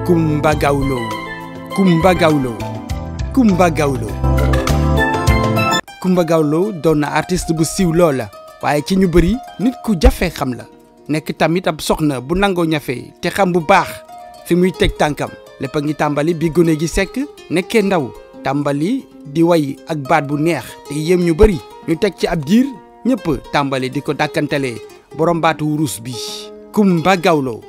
Coumba Gawlo Coumba Gawlo Coumba Gawlo Coumba Gawlo doon na artiste bu siiw loola waaye ci ñu bëri nit ku jafe xam la nekk tamit ab soxna bu nangoo ñafe te xam bu baax fi muy teg tànkam lépp a ngi tàmbali bi gone gi Seck nekkee ndaw tàmbali di way ak baat bu neex te yéem ñu bëri ñu teg ci ab diir ñëpp tàmbali di ko dàkkantalee borom baatu wurus bi Coumba Gawlo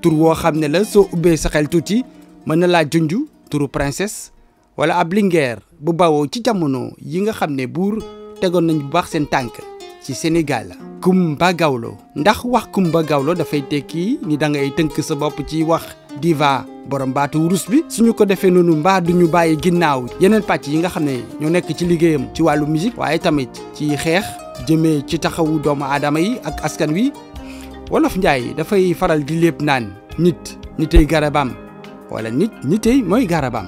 tur woo xam ne la soo ubbee sa xel tuuti mën na laa junj turu princesse wala ab lingeer bu bawoo ci jamono yi nga xam ne buur tegoon nañ bu baax seen tànk ci Sénégal. Coumba Gawlo ndax wax Coumba Gawlo dafay tekki ni da ngay tënk sa bopp ci wax diva borom baatu wurus bi suñu ko defee noonu mbaa duñu bàyyi ginnaaw yeneen pàcc yi nga xam ne ñoo nekk ci liggéeyam ci wàllu musique waaye tamit ci xeex jëmee ci taxawu doomu aadama yi ak askan wi. Wolof Njaay dafay faral di lépp naan nitay garabam wala nitay mooy garabam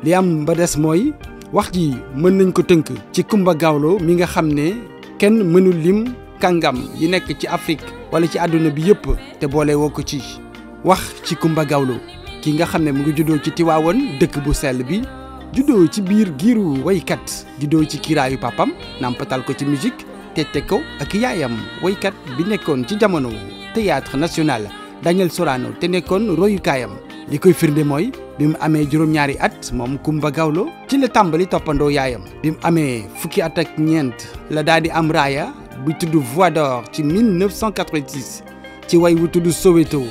li am ba des mooy wax ji mën nañ ko tënk ci Coumba Gawlo mi nga xam ne kenn mënul lim kàngam yi nekk ci Afrique wala ci àdduna bi yëpp te boole woo ko ci wax ci Coumba Gawlo ki nga xam ne mu ngi juddoo ci Tiwaawoon dëkk bu sell bi juddoo ci biir giiru waykat juddoo ci kiraayu papam nampatal ko ci musique tette ko ak yaayam waykat bi nekkoon ci jamono théâtre national Daniel Sorano te nekkoon royukaayam li koy firnde mooy bi mu amee juróom-ñaari at moom Coumba Gawlo ci la tàmbali toppandoo yaayam bi mu amee fukki at ak ñeent la daal di am raaya bu tudd Voix d'Or ci 1986 ci way wu tudd Soweto.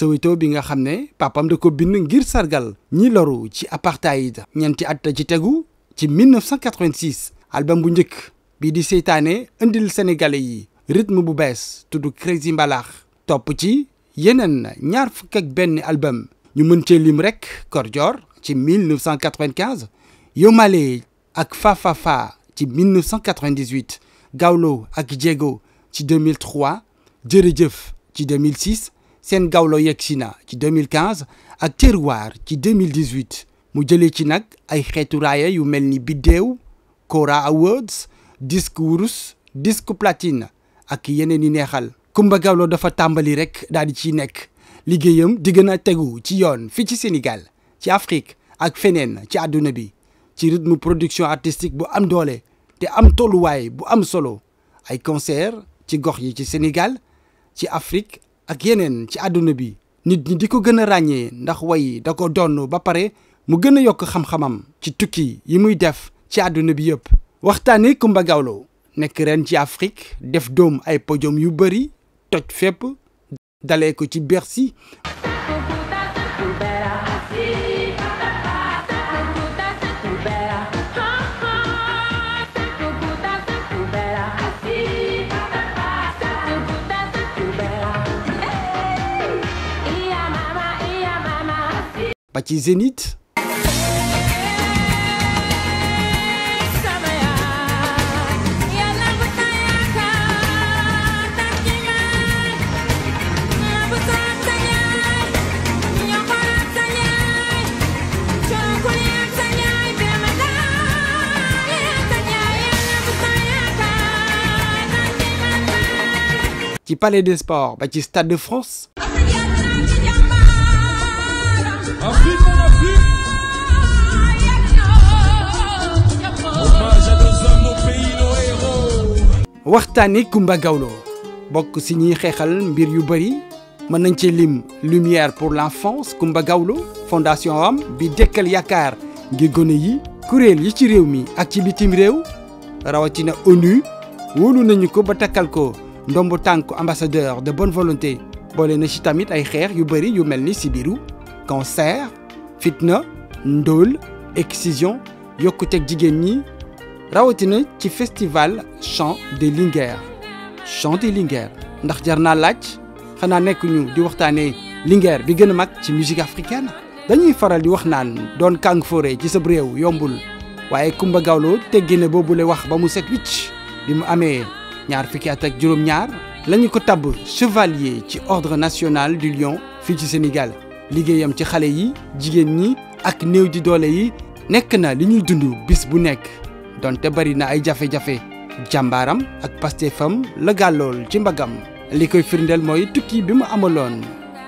Soweto bi nga xam ne papam da ko bind ngir sargal ñi loru ci apartheid ñeenti at ci tegu ci 1986 album bu njëkk bii di seytaane indil sénégalais yi rythme bu bees tudd Crazy Mbalax topp ci yeneen ñaar fukk ak benn album ñu mën cee lim rek Kordior ci 1995 Yomale ak Fafafa ci 1998 Gawlo ak Diego ci 2003 Jërëjëf ci 2006 Seen Gawlo yegsi na ci 2015 ak Terroir ci 2018 mu jëlee ci nag ay xeetu raaya yu mel ni Biddéew Kora Awards disque wurus disque platine ak yeneen i neexal. Coumba Gawlo dafa tàmbali rek daal di ciy nekk liggéeyam di gën a tegu ci yoon fii ci Sénégal ci Afrique ak feneen ci àdduna bi ci rythme production artistique bu am doole te am tolluwaay bu am solo ay concert ci gox yi ci Sénégal ci Afrique. ak yeneen ci àdduna bi nit ñi di ko gën a ràññee ndax way da ko donn ba pare mu gën a yokk xam-xamam ci tukki yi muy def ci àdduna bi yëpp. waxtaanee Coumba Gawlo nekk ren ci Afrique def doom ay podium yu bëri toj fépp dalee ko ci Bercy. ba ci Zénith ci Palais des Sports ba ci Stade de France. waxtaane Coumba Gawlo bokk si ñuy xeexal mbir yu bëri mën nañ ci lim Lumière pour l'enfance Coumba Gawlo fondation am bi dekkal yaakaar ngir gone yi kuréel yi ci réew mi ak ci bitim réew rawatina ONU wóolu nañu ko ba takkal ko ndombo tànk ambassadeur de bonne volonté boole na ci tamit ay xeex yu bëri yu mel ni sibiru cancer fitna ndóol excision yokkuteeg jigéen ñi rawatina ci festival Chant des Linguères ndax jar naa laaj xanaa nekk ñu di waxtaanee Linguère bi gën a mag ci musique africaine. dañuy faral di wax naan doon kàng foore ci sa réew yombul waaye Coumba Gawlo teggi na boobule wax ba mu set wicc bi mu amee ñaar fukki at ak juróom-ñaar lañu ko tabb chevalier ci ordre national du Lion fii ci Sénégal liggéeyam ci xale yi jigéen ñi ak néew di doole yi nekk na li ñuy dund bis bu nekk donte bari na ay jafe-jafe jàmbaaram ak pastéefam la gàllool ci mbagam li koy firndeel mooy tukki bi mu amaloon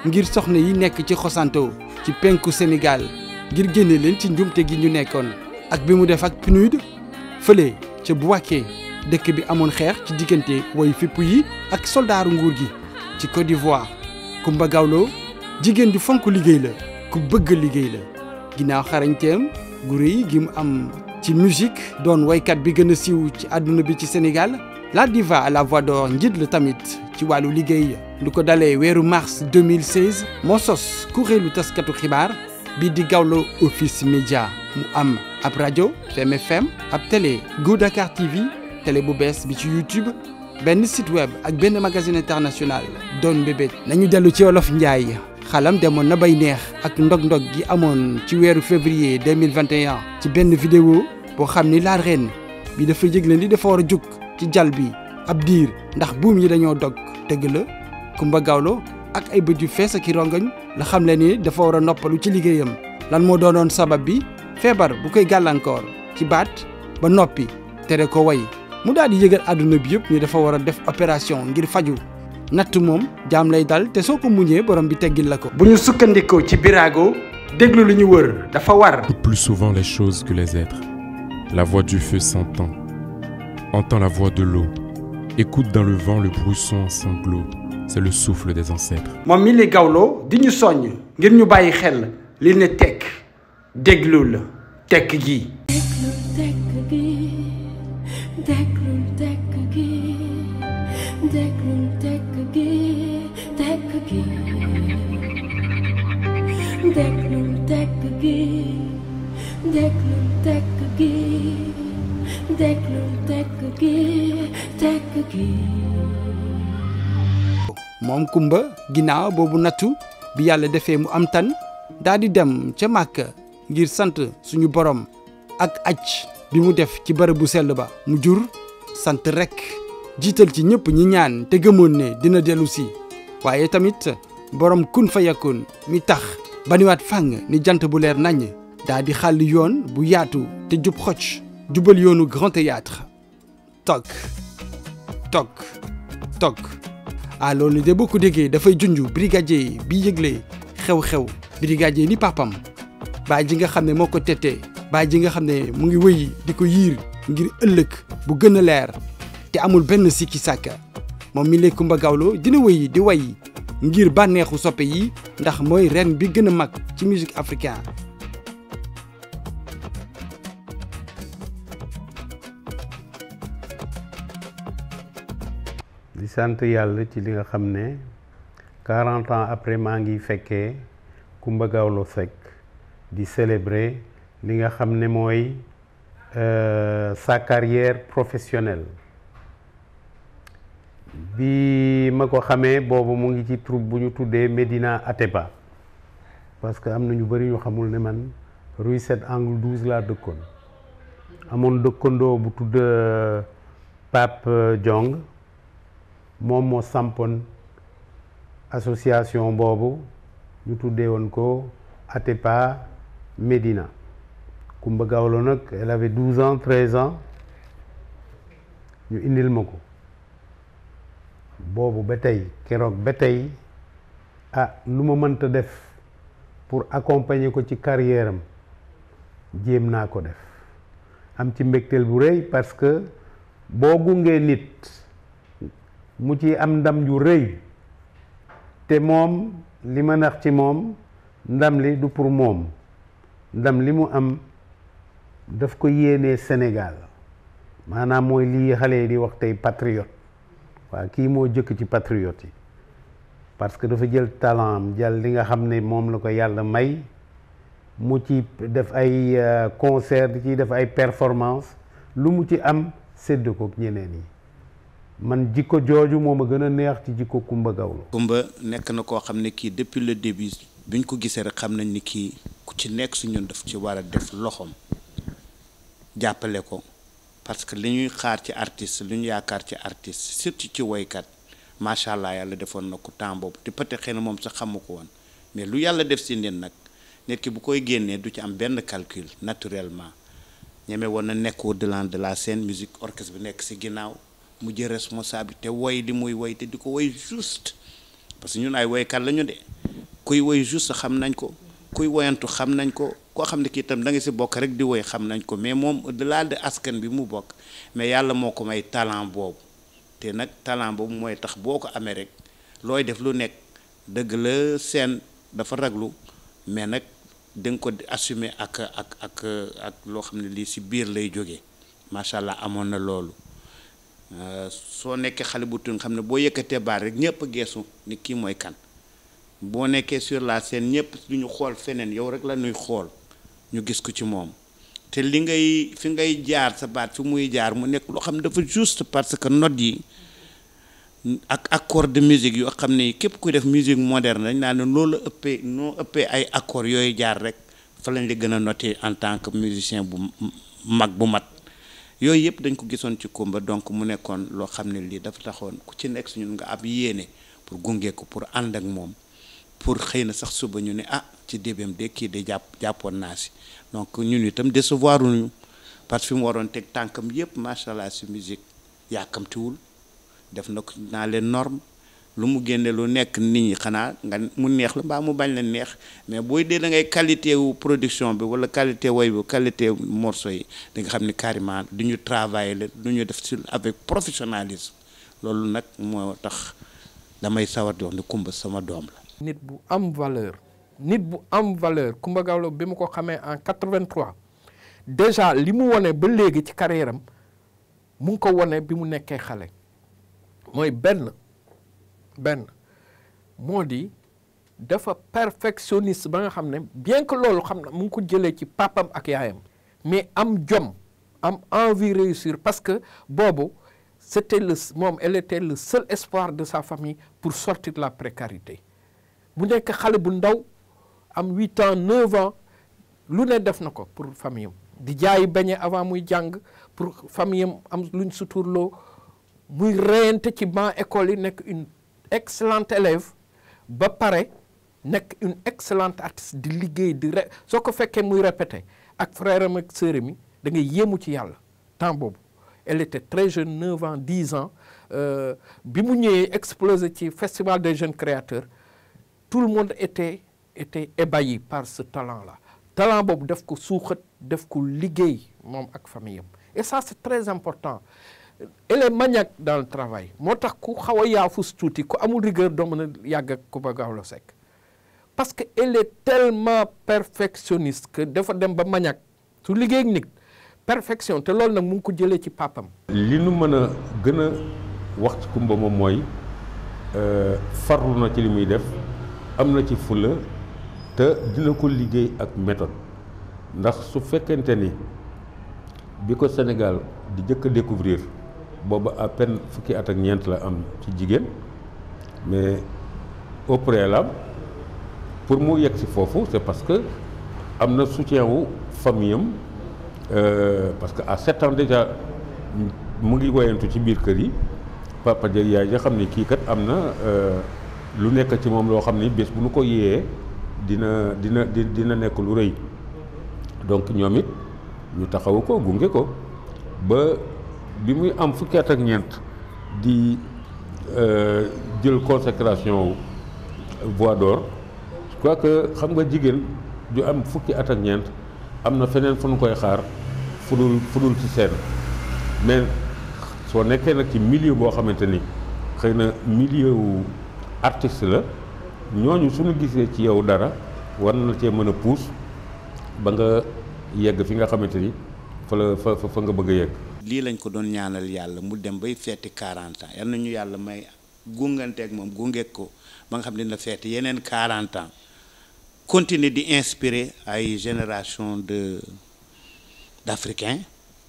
ngir soxna yi nekk ci Xosanto ci penku Sénégal ngir génne leen ci njumte gi ñu nekkoon ak bi mu def ak PNUD fële ca Bouaké dëkk bi amoon xeex ci diggante woy fipp yi ak soldaaru nguur gi ci Côte d'Ivoire. Coumba Gawlo jigéen ju fonk liggéey la ku bëgg liggéey la ginnaaw xarañteem gu rëy gi mu am ci musique doon waykat bi gën a siiw ci àdduna bi ci Sénégal la diva à la voix d'or njiit la tamit ci wàllu liggéey lu ko dalee weeru mars 2016 moo sos kuréelu taskatu xibaar bi di Gawlo Office Média mu am ab rajo FM ab télé Go Dakar TV télé bu bees bi ci YouTube benn site web ak benn magazine international doon mbébét nañu dellu ci Wolof Njaay xalam demoon na bay neex ak ndog-ndog gi amoon ci weeru février 2021 ci benn vidéo boo xam ni la reine bi dafa yëgle ni dafa war a jóg ci jal bi ab diir ndax buum yi dañoo dog dëgg la Coumba Gawlo ak ay bët yu fees ak i rongoñ la xam le ni dafa war a noppalu ci liggéeyam lan moo doonoon sabab bi feebar bu koy gàllankoor ci baat ba noppi tere ko way mu daal di yëgal àdduna bi yëpp ni dafa war a def opération ngir faju natt moom jaam lay dal te soo ko muñee borom bi teggil la ko. bu ñu sukkandikoo ci Birago déglu lu ñu wër dafa war. Plus souvent les choses que les êtres. La voix du feu s'entend. Entends la voix de l'eau. Écoute dans le vent le bruisson sanglot. C'est le souffle des ancêtres. moom mi li Gawlo di ñu soññ ngir ñu bàyyi xel li ne tekk déglul tekk gi. moom Coumba ginnaaw boobu nattu bi yàlla defee mu am tan daal di dem ca Màkka ngir sant suñu borom ak aj bi mu def ci bërëb bu sell ba mu jur sant rek jiital ci ñëpp ñi ñaan te gëmoon ne dina dellu si waaye tamit borom kun fa yakun mi tax baniwaat fàng ni jant bu leer naññ daal di xàll yoon bu yaatu te jub xocc jubal yoonu Grand Théâtre toog loolu de boo ko déggee dafay junj brigadier bi yëgle xew-xew brigadier ni papam baay ji nga xam ne moo ko tette baay ji nga xam ne mu ngi wëy di ko yiir ngir ëllëg bu gën a leer te amul benn sikki sàkka moom mi lay Coumba Gawlo dina wëy di way ngir bànneexu soppe yi ndax mooy ren bi gën a mag ci musique africaine. di sant yàlla ci li nga xam ne 40 ans après maa ngi fekkee Coumba Gawlo Seck di célébrer li nga xam ne mooy sa carrière professionnelle bi ma ko xamee boobu mu ngi ci troupe bu ñu tuddee Medina Atepa parce que am na ñu bëri ñu xamul ne man rue 7 angle 12 laa dëkkoon amoon dëkkandoo bu tudd Pape Diong moom moo sampoon association boobu ñu tuddee woon ko Atepa Medina. Coumba Gawlo nag elle avait 12 ans 13 ans ñu indil ma ko boobu ba tey keroog ba tey lu ma mënta def pour accompagner ko ci carrière am jéem naa ko def am ci mbégteel bu rëy parce que boo gungee nit mu ci am ndam ju rëy te moom li ma nax ci moom ndam li du pour moom ndam li mu am daf ko yéenee Sénégal maanaam mooy lii xale yi di wax tey patriote waaw kii moo jëkk ci patriote yi parce que dafa jël talent am jël li nga xam ne moom la ko yàlla may mu ci def ay concert di ci def ay performance lu mu ci am sédd ko ñeneen yi man jikko jooju moo ma gën a neex ci jikko Coumba Gawlo. Coumba nekk na koo xam ne kii depuis le début bi ñu ko gisee rek xam nañ ni kii ku ci nekk su ñun daf ci war a def loxoom jàppale ko parce que li ñuy xaar ci artiste li ñu yaakaar ci artiste surtout ci woykat macha allah yàlla defoon na ko temps boobu te peut-être xëy na moom sax xamu ko woon mais lu yàlla def si neen nag nit ki bu koy génnee du ci am benn calcul naturellement ñeme woon na nekk au-delà de la scène musique orchestre bi nekk ci ginnaaw mu jël responsabilité woy li muy woy te di ko woy juste parce que ñun ay woykat la ñu de kuy woy juste xam nañ ko kuy woyantu xam nañ ko koo xam ne kii itam da nga ci bokk rek di woy xam nañ ko mais moom au-delà de askan bi mu bokk mais yàlla moo ko may talent boobu te nag talent boobu mooy tax boo ko amee rek looy def lu nekk dëgg la scène dafa raglu mais nag da nga ko assumer ak loo xam ne lii ci biir lay jógee macha allah amoon na loolu soo nekkee xale bu tuuti xam ne boo yëkkatee baat rek ñëpp a geesu ni kii mooy kan boo nekkee sur la scène ñëpp duñu xool feneen yow rek la ñuy xool ñu gis ko ci moom te li ngay fi ngay jaar sa baat fi muy jaar mu nekk loo xam ne dafa juste parce que notes yi ak accord de musique yoo xam ne képp kuy def musique moderne dañ naa ne loolu ëppee noo ëppee ay accords yooyu jaar rek fa lañ la gën a noté en tant que musicien bu mag bu mat yooyu yëpp dañ ko gisoon ci Coumba donc mu nekkoon loo xam ne lii dafa taxoon ku ci nekk suñu nga ab yéene pour gunge ko pour ànd ak moom pour xëy na sax suba ñu ne ah ci débém de kii de jàppoon naa si donc ñun itam décevoir uñu parce que fi mu waroon teg tànkam yëpp macha allah si musique yàkkamtiwul def na ko naa leen norme lu mu génne lu nekk nit ñi xanaa nga mu neex la mbaa mu bañ la neex mais booy dee da ngay qualité wu production bi wala qualité woy bi qualité morceau yi da nga xam ni carrément du ñu travailler la du ñu def si avec professionnalisme loolu nag moo tax damay sawar di wax ni Coumba sama doom la. nit bu am valeur Coumba Gawlo bi ma ko xamee en 83 déjà li mu wone ba léegi ci carrière am mu ngi ko wone bi mu nekkee xale mooy benn moo di dafa perfectionniste ba nga xam ne bien que loolu xam na mu ngi ko jëlee ci papam ak yaayam mais am jom am envie réussir parce que boobu elle était le seul espoir de sa famille pour sortir de la précarité bu nekk xale bu ndaw am 8 ans 9 ans lu ne def na ko pour famille am di jaayi beñe avant muy jàng pour famille am luñ suturloo muy reyante ci banc école yi nekk une excellente élève ba pare nekk une excellente artiste di liggéey soo ko fekkee muy répété ak frère am ak sœur mi da ngay yéemu ci yàlla temps boobu elle était très jeune 9 ans 10 ans bi mu ñëwee explosé ci festival des jeunes créateurs tout le monde était ébahi par ce talent boobu def ko suuxat def ko liggéey moom ak famille am et ça c'est très important elle est maniaque dans le travail moo tax ku xaw a yaafus tuuti ku amul rigueur doo mën a yàgg ak Coumba Gawlo Seck parce que elle est tellement perfectionniste que dafa dem ba maniaque su liggéey ak nit perfection te loolu nag mu ngi ko jëlee ci papam li nu mën a gën a wax ci Coumba moom mooy farlu na ci li muy def am na ci fulla te dina ko liggéey ak méthode ndax su fekkente ni bi ko Sénégal di jëkk a découvrir booba à peine fukki at ak ñeent la am ci jigéen mais au préalable pour mu yegg si foofu c'est parce que am na soutien wu famille am parce que à 7 ans déjà mu ngi woyantu ci biir kër yi papa ja yaay ja xam ni kii kat am na lu nekk ci moom loo xam ni bés bu nu ko yéeyee dina nekk lu rëy donc ñoom it ñu taxawu ko gunge ko ba bi muy am fukki at ak ñeent di jël consécration voix d'or je crois que xam nga jigéen ju am fukki at ak ñeent am na feneen fu nu koy xaar fu dul ci scène mais soo nekkee nag ci milieu boo xamante ni xëy na milieu wu artiste la ñooñu suñu gisee ci yow dara war na cee mën a pousse ba nga yegg fi nga xamante ni fa nga bëgg a yegg. lii lañ ko doon ñaanal yàlla mu dem bay feeti 40 ans yal nañu yàlla may gunganteeg moom gungeeg ko ba nga xam ne dina feeti yeneen 40 ans continuer di inspirer ay génération d'Africains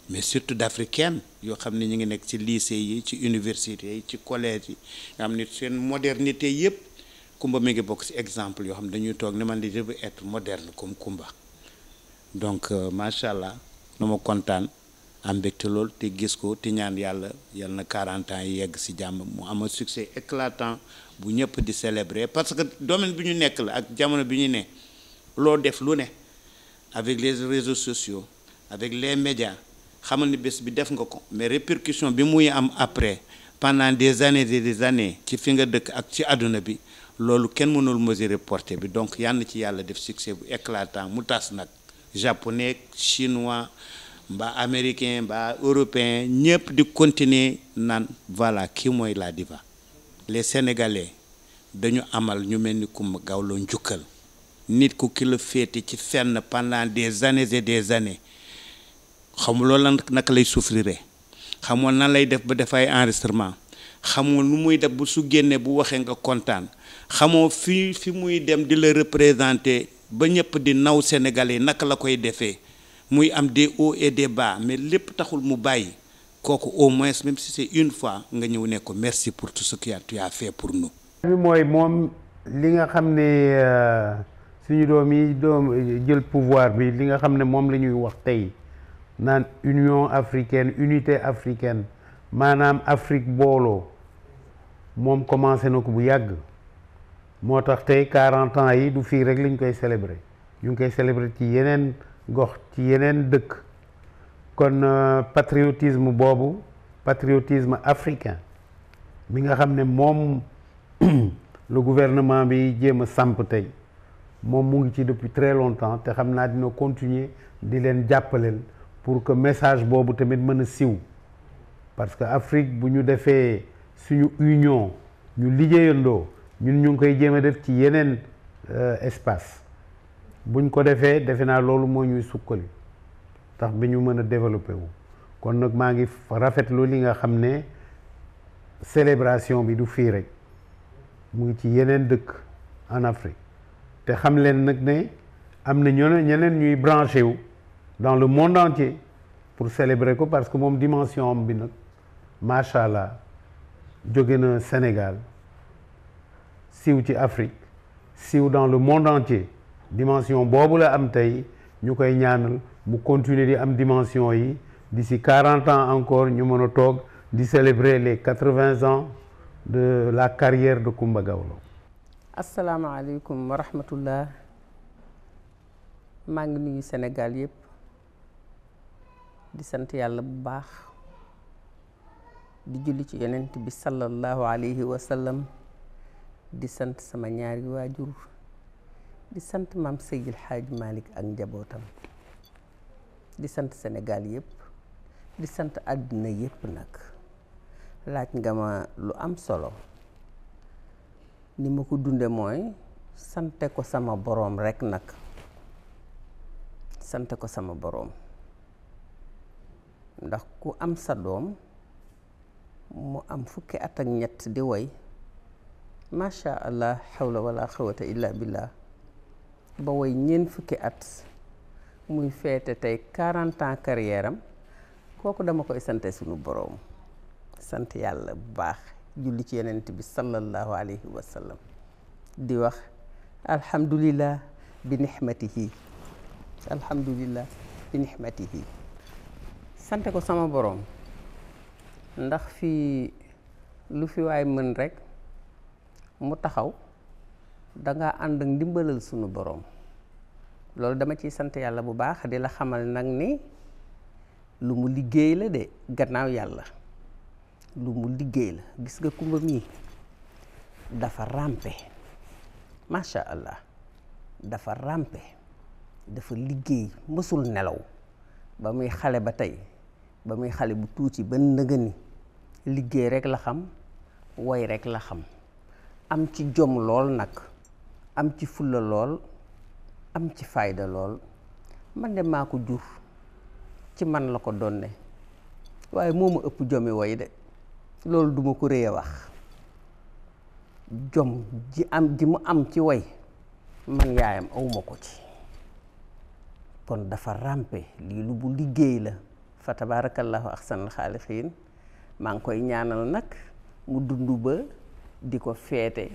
mais surtout d'Africaines yoo xam ne ñu ngi nekk ci lycée yi ci université yi ci collège yi nga xam ne seen modernité yëpp Coumba mi ngi bokk ci exemple yoo xam ne dañuy toog ne man di je veux être moderne comme Coumba donc macha allah nu ma kontaan am mbégte lool te gis ko te ñaan yàlla yal na 40 ans yi yegg ci jàmm mu am succès éclatant bu ñëpp di célébrer parce que domaine bi ñu nekk la ak jamono bi ñu ne loo def lu ne avec les réseaux sociaux avec les médias xamal ni bés bi def nga ko mais répercussion bi muy am après pendant des années et des années ci fi nga dëkk ak ci àdduna bi loolu kenn mënul mesurer portée bi donc yal na ci yàlla def succès bu éclatant mu tas nag japonais chinois mbaa américain mbaa européen ñëpp di continuer naan voilà kii mooy la diva. Les Sénégalais dañu amal ñu mel ni Coumba Gawlo njukkal nit ku ki la féete ci fenn pendant des années et des années xamuloo lan naka lay souffrir xamoo nan lay def ba def ay enregistrement xamoo nu muy def bu su génnee bu waxee nga kontaan xamoo fi muy dem di la représenter ba ñëpp di naw Sénégalais naka la koy defee muy am des hauts et des bas mais lépp taxul mu bàyyi kooku au moins même si c'est une fois nga ñëw ne ko merci pour tout ce que tu as fait pour nous. bi mooy moom li nga xam ne suñu doom jël pouvoir bi li nga xam ne moom la ñuy wax tey naan union africaine unité africaine maanaam Afrique booloo moom commencé na ko bu yàgg moo tax tey 40 ans yi du fii rek lañ koy célébrer ñu ngi koy célébrer ci yeneen gox ci yeneen dëkk kon patriotisme boobu patriotisme africain mi nga xam ne moom le gouvernement bi jéem a samp tey moom mu ngi ci depuis très longtemps te xam naa dina continuer di leen jàppaleel pour que message boobu tamit mën a siw parce que Afrique bu ñu defee suñu union ñu liggéeyandoo ñun ñu ngi koy jéem a def ci yeneen espace buñ ko defee defe naa loolu moo ñuy sukkali tax bi ñu mën a développé wu kon nag maa ngi rafetlu li nga xam ne célébration bi du fii rek mu ngi ci yeneen dëkk en Afrique te xam leen nag ne am na ñeneen ñuy branché wu dans le monde entier pour célébrer ko parce que moom dimension am bi nag macha allah jóge na Sénégal siiw ci Afrique siiw dans le monde entier dimension boobu la am tey ñu koy ñaanal mu continuer di am dimension yi d'ici 40 ans encore ñu mën a toog di célébrer les 80 ans de la carrière de Coumba Gawlo. asalaamaaleykum wa rahmatullah maa ngi nuyu Sénégal yëpp di sant yàlla bu baax di julli ci yonent bi sallallahu alayhi wa sallam di sant sama ñaari waajur di sant maam Seydil Hadji Malick ak njabootam di sant Sénégal yëpp di sant àddina yëpp nag laaj nga ma lu am solo ni ma ko dunde mooy sante ko sama boroom rekk nag sante ko sama boroom ndax ku am sa doom mu am fukki at ak ñett di woy macha allah xawla wala xawata illa billah ba woy ñeent fukki at muy feete tey 40 ans carrière am kooku dama koy sante sunu boroom sant yàlla bu baax julli ci yonent bi sallallahu alayhi wa sallam di wax alhamdulillah bi nixmatihi alhamdulillah bi nixmatihi sante ko sama boroom ndax fii lu fi waay mën rekk mu taxaw danga ànd ak ndimbalal sunu boroom loolu dama ciy sant yàlla bu baax di la xamal nag ni lu mu liggéey la de gannaaw yàlla lu mu liggéey la gis nga Coumba mii dafa rampe macha allah dafa rampe dafa liggéey mësul nelaw ba muy xale ba tey ba muy xale bu tuuti ba nëgëni liggéey rekk la xam woy rekk la xam am ci jom lool nag am ci fulla lool am ci fayda lool man de maa ko jur ci man la ko donne waaye moo ma ëpp jomi woy de loolu duma ko rëy a wax jom ji mu am ci woy man yaayam awma ko ci kon dafa rampe lii lu bu liggéey la fa tabarakallahu ahsanul xaaliqiin maa ngi koy ñaanal nag mu dund ba di ko feete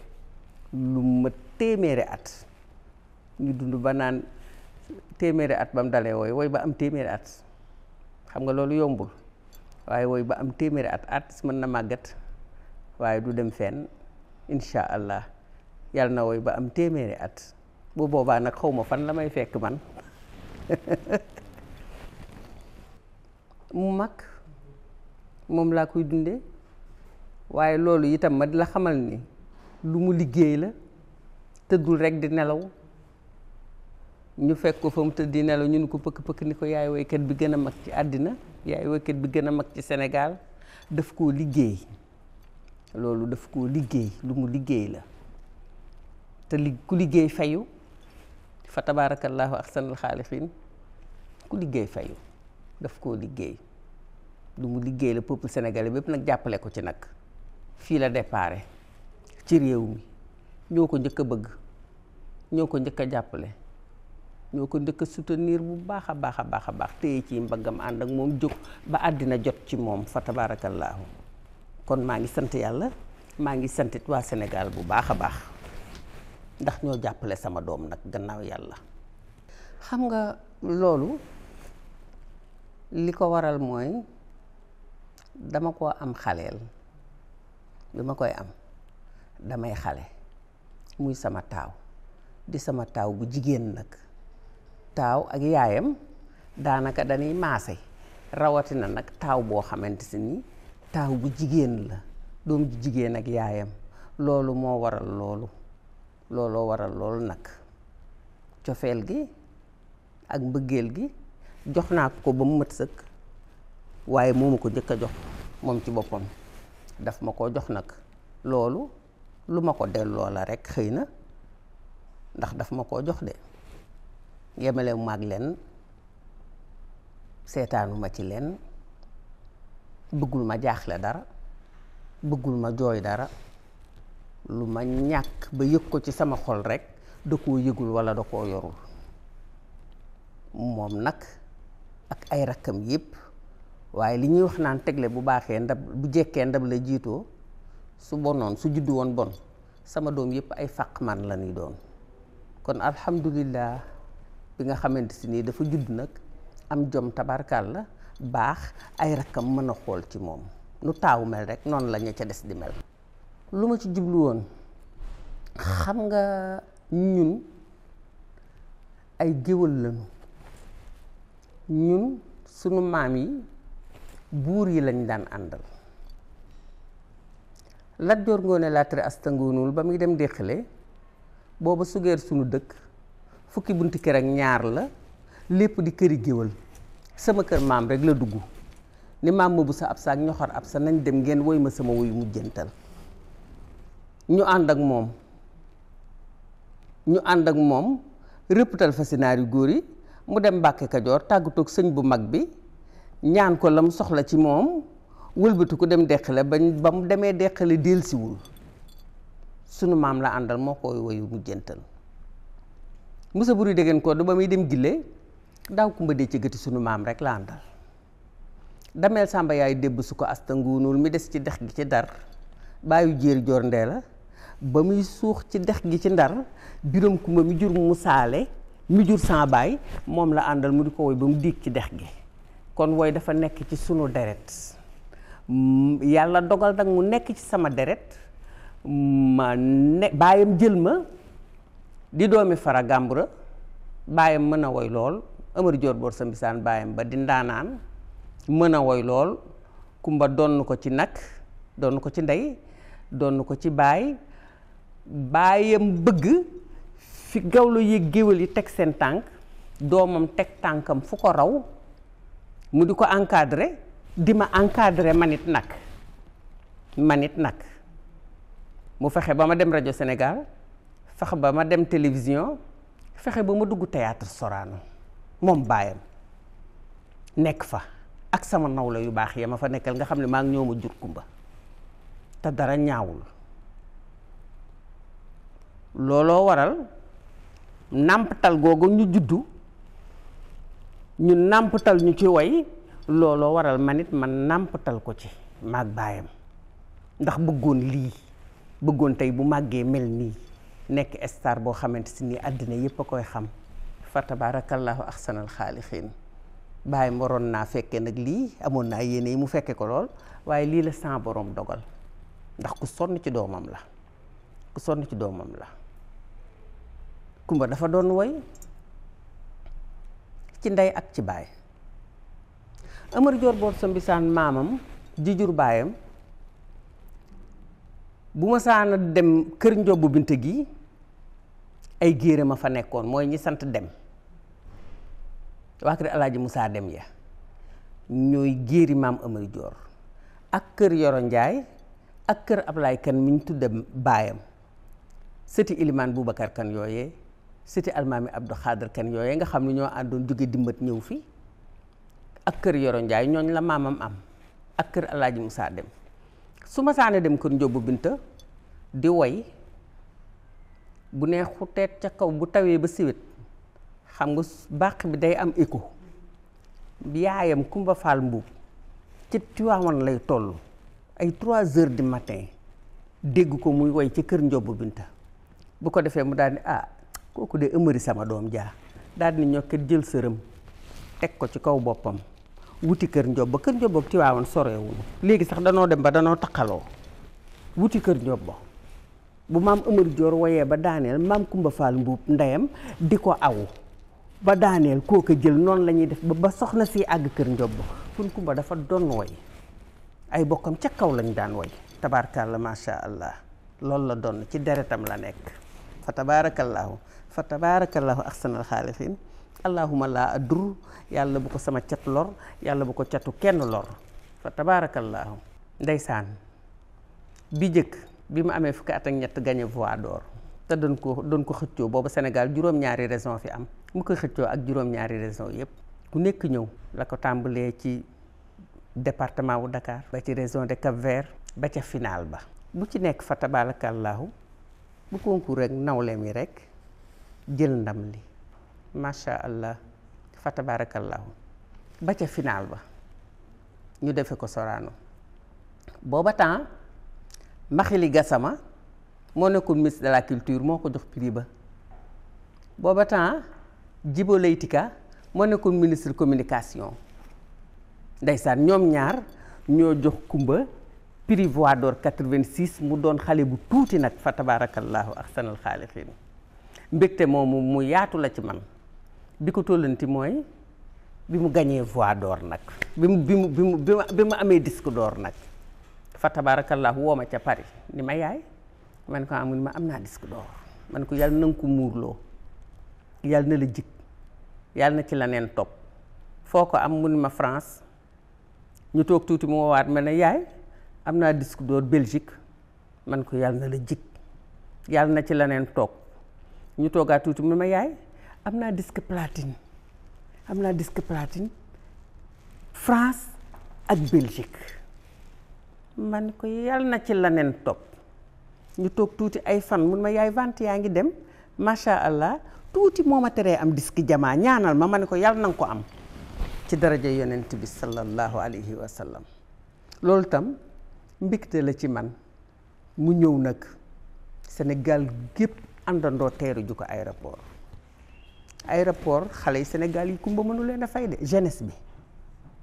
lu ma téeméeri at ñu dund ba naan téeméeri at ba mu dalee woy ba am téeméeri at xam nga loolu yombul waaye woy ba am téeméeri at mën na màggat waaye du dem fenn incha allah yàlla na woy ba am téeméeri at bu boobaa nag xaw ma fan la may fekk man mu mag moom laa koy dundee waaye loolu itam ma di la xamal ni lu mu liggéey la tëddul rek di nelaw ñu fekk ko fa mu tëdd di nelaw ñu ni ko pëkk-pëkk ni ko yaay woykat bi gën a mag ci àddina yaay woykat bi gën a mag ci Sénégal daf koo liggéey loolu daf koo liggéey lu mu liggéey la te ku liggéey fayu fa tabaarakallaahu ahsanul xaaliqiin ku liggéey fayu daf koo liggéey lu mu liggéey la peuple sénégalais bépp nag jàppale ko ci nag fii la déparé ci réew mi ñoo ko njëkk a bëgg ñoo ko njëkk a jàppale ñoo ko njëkk a soutenir bu baax a baax a baax a baax téye ci mbaggam ànd ak moom jóg ba àddina jot ci moom fa tabaarakallaahu kon maa ngi sant yàlla maa ngi santit waa Sénégal bu baax a baax ndax ñoo jàppale sama doom nag gannaaw yàlla xam nga loolu li ko waral mooy dama ko am xaleel bi ma koy am damay xale muy sama taaw di sama taaw bu jigéen nag taaw ak yaayam daanaka dañuy maase rawatina nag taaw boo xamante si ni taaw bu jigéen la doom ji jigéen ak yaayam loolu moo waral looloo waral loolu nag cofeel gi ak mbëggeel gi jox naa ko ba mu mat sëkk waaye moo ma ko njëkk a jox moom ci boppam daf ma ko jox nag loolu lu ma ko delloo la rekk xëy na ndax daf ma koo jox de yemale maag leen seetaanuma ci leen bëggul ma jaaxle dara bëggul ma jooy dara lu ma ñàkk ba yëg ko ci sama xol rekk da koo yëgul walla da koo yorul moom nag ak ay rakkam yépp waaye li ñuy wax naan tegle bu baaxee ndab bu jekkee ndab la jiitoo su bonoon su juddu woon bon sama doom yépp ay faq man la ñuy doon kon alhamdulillah bi nga xamante si nii dafa judd nag am jom tabarkal la baax ay rakkam mën a xool ci moom nu taaw mel rek noonu la ña ca des di mel lu ma ci jublu woon xam nga ñun ay géwël lañu ñun sunu maam yi buur yi lañ daan àndal Lat Joor Ngoone Latyr Asta Ngoonul ba muy dem déqale booba sugeer sunu dëkk fukki bunti kër ak ñaar la lépp di këri géwël sama kër maam rek la dugg ni maam ma bu sa ab sa ak ñoxor ab sa nañ dem ngeen woy ma sama woyu mujjantal ñu ànd ak moom rëppatal fa sinaar yu góor yi mu dem Mbàkke Kajoor tàggatoog sëñ bu mag bi ñaan ko la mu soxla ci moom wëlbatu ko dem deqale ba mu demee deqale delsiwul sunu maam la àndal moo koy woyu mujjantal musa buri dégeen ko du ba muy dem gille daaw kumba dee ci gëti sunu maam rek la àndal dameel sàmba yaay débb su ko Asta Ngoonul mi des ci dex gi ci Ndar bàyyu jéeri joor ndee la ba muy suux ci dex gi ci Ndar biram kumba mi jur mu saale mi jur sans baay moom la àndal mu di ko woy ba mu diig ci dex gi kon woy dafa nekk ci sunu deret yàlla dogal nag mu nekk ci sama deret ma ne baayam jël ma di doomi fara gàmbura baayam mën a woy lool Amari Joor Boor sa mbisaan baayam ba di ndaanaan mën a woy lool kumba donn ko ci nag donn ko ci ndey donn ko ci baayam bëgg fi gawlo yéeg géwél yi teg seen tànk doomam teg tànkam fu ko raw mu di ko encadré di ma encadré manit nag mu fexe ba ma dem rajo Sénégal fexe ba ma dem télévision fexe ba ma dugg théâtre Sorano moom baayam nekk fa ak sama nawla yu baax ya ma fa nekkal nga xam ne maa ngi ñoo ma jur kumba te dara ñaawul looloo waral nàmpatal googu ñu juddu ñu nàmpatal ñu ci woy looloo waral man it man nàmpatal ko ci maag baayam ndax bëggoon tey bu màggee mel nii nekk star boo xamante si nii àddina yépp a koy xam fa tabarakallahu ahsanal xaaliqiin baayam waroon naa fekke nag lii amoon naa yéene yi mu fekke ko lool waaye lii la sa borom dogal ndax ku sonn ci doomam la Kumba dafa doon woy ci ndey ak ci baay. Amari Joor Boor sa Mbisaan maamam ji jur baayam bu ma saana dem kër Njobu Binte gi ay géere ma fa nekkoon mooy ñi sant Dem waa kër Alaaji Musaa Dem ya ñooy géeri maam Amari Joor ak kër Yoro Njaay ak kër Ablaay Kan mi ñu tudde baayam sëti Ilimaan Boubacar Kan yooyee sëti Almaami Abdou Xaadir Kan yooyee nga xam ne ñoo àndoon jóge dimbat ñëw fi ak kër Yoro Njaay ñooñ la maamam am ak kër Alaaji Musaa Dem su ma saane dem kër Njobu Binta di woy bu nee xuteet ca kaw bu tawee ba siwet xam nga bàq bi day am écho yaayam Kumba Faal Mbuub ci Tiwaawan lay toll ay 3 heures du matin dégg ko muy woy ci kër Njobu Binta bu ko defee mu daal ni kooku de ëmëri sama doom jaa daal ni ñokket jël sërëm teg ko ci kaw boppam wuti kër Njob ba kër Njob ak Tiwaawan sorewuñu léegi sax danoo dem ba danoo takkaloo wuti kër Njob ba bu maam Amari Joor woyee ba daaneel maam Kumba Faal Mbuub ndeyam di ko aw ba daaneel kooka jël noonu la ñuy def ba soxna si àgg kër Njob ba kun Kumba dafa doon woy ay bokkam ca kaw lañ daan woy tabaarkalla macha allah loolu la doon ci deretam la nekk fa tabaarakallaahu ahsanal xaaliqiin allahuma laa adur yàlla bu ko sama cat lor yàlla bu ko catu kenn lor fa tabaarakallaahu ndeysaan bi jëkk bi mu amee fukki at ak ñett gagné voix d'or te doon ko xëccoo boobu Sénégal juróom-ñaari région fi am mu koy xëccoo ak juróom-ñaari région yépp ku nekk ñëw la ko tàmbalee ci département wu Dakar ba ci région de Cap-Vert ba ca final ba bu ci nekk fa tabaarakallaahu bu concours rek nawleem yi rek jël ndam li macha allah fa tabarakallahu ba ca final ba ñu defe ko Sorano booba temps Maxili Gassama moo nekkoon ministre de la culture moo ko jox prix ba booba temps Djibo Leyti-Ka moo nekkoon ministre communication ndeysaan ñoom ñaar ñoo jox Kumba prix Voix d'Or 86 mu doon xale bu tuuti nag fa tabarakallahu ahsanal xaaliqiin mbégte moomu mu yaatu la ci man bi ko tollanti mooy bi mu gañee Voix d'Or nag bi mu amee disque d'or nag fa tabarakallahu woo ma ca Paris ni ma yaay man ko amul ma am naa disque d'or man ko yàlla na nga ko muurloo yàlla na la jig yàlla na ci la neen topp foo ko am mu ni ma France ñu toog tuuti mu woowaat ma ne yaay am naa disque d'or Belgique man ko yàlla na la jig yàlla na ci la neen toog ñu toogaat tuuti mu ne ma yaay am naa disque platine France ak Belgique man ko yàlla na ci la neen topp ñu toog tuuti ay fan mun ma yaay vente yaa ngi dem macha allah tuuti moo ma teree am disque jamaa ñaanal ma ne ko yàlla na nga ko am ci daraja yonent bi sallallahu alayhi wa sallam loolu tam mbégte la ci man mu ñëw nag Sénégal gépp àndandoo teeru ju ko aéroport xale yi Sénégal yi Kumba mënu leen a fay de jeunesse bi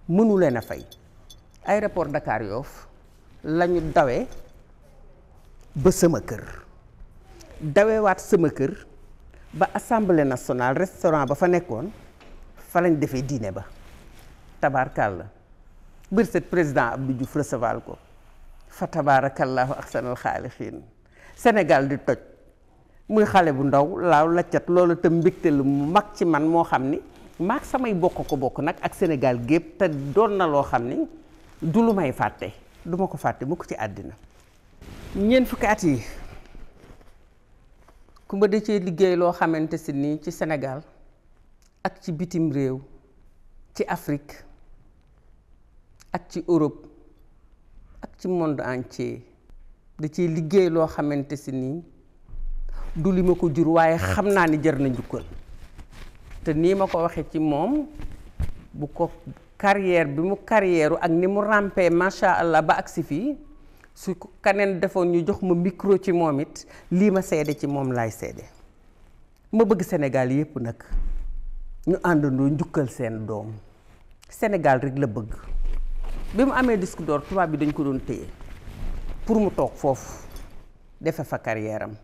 mënu leen a fay aéroport Dakar Yoff lañu dawee ba sama kër dawewaat sama kër ba assemblée nationale restaurant ba fa nekkoon fa lañ defee dîner ba tabaarkàlla bër set président Abdou Diouf recevoir ko fa tabaarakallaahu ahsanal xaaliqiin Sénégal di toj muy xale bu ndaw laaw laccat loolu te mbégte lu mu mag ci man moo xam ni maag samay bokk ko bokk nag ak Sénégal gépp te doon na loo xam ni du lu may fàtte du ma ko fàtte mu ko ci àddina ñeent fukki at yi Kumba da cee liggéey loo xamante si nii ci Sénégal ak ci bitim réew ci Afrique ak ci Europe ak ci monde entier da cee liggéey loo xamante si nii du li ma ko jur waaye xam naa ni jar na njukkal te nii ma ko waxee ci moom bu ko carrière bi mu carrière ak ni mu rampé macha allah ba agsi fii su ko kaneen defoon ñu jox ma micro ci moom it lii ma seede ci moom laay seede ma bëgg Sénégal yépp nag ñu àndandoo njukkal seen doom Sénégal rek la bëgg bi mu amee disque d'or tubaab bi dañ ko doon téye pour mu toog foofu defe fa carrière am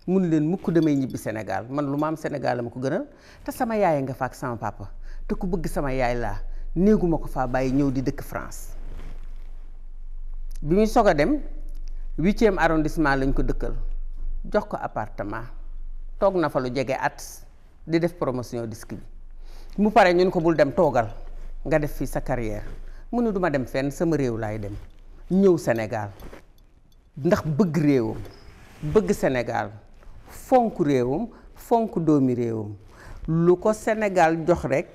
mun leen mukk damay ñibbi Sénégal man lu ma am Sénégal la ma ko gënal te sama yaay nga fa ak sama papa te ku bëgg sama yaay laa néeguma ko faa bàyyi ñëw di dëkk France. bi muy soog a dem 8e arrondissement lañ ko dëkkal jox ko appartement toog na fa lu jege at di def promotion disque bi mu pare ñun ko bul dem toogal nga def fi sa carrière mu ne duma dem fenn sama réew laay dem ñëw Sénégal ndax bëgg réewam bëgg Sénégal fonk réewam fonk doomi réewam lu ko Sénégal jox rek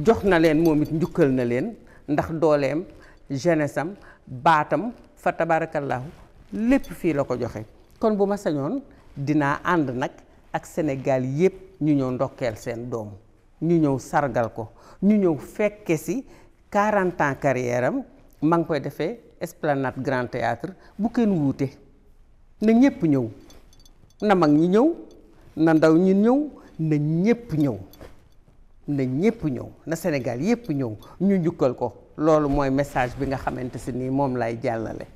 jox na leen moom it njukkal na leen ndax dooleem jeunesse am baatam fa tabarakallahu lépp fii la ko joxe kon bu ma sañoon dinaa ànd nag ak Sénégal yépp ñu ñëw ndokkeel seen doom ñu ñëw sargal ko ñu ñëw fekke si 40 ans carrière am ma ngi koy defee Esplanade Grand Théâtre bu kenn wuute na ñépp ñëw na mag ñi ñëw na ndaw ñi ñëw na ñépp ñëw na ñépp ñëw na Sénégal yépp ñëw ñu njukkal ko loolu mooy message bi nga xamante si nii moom lay jàllale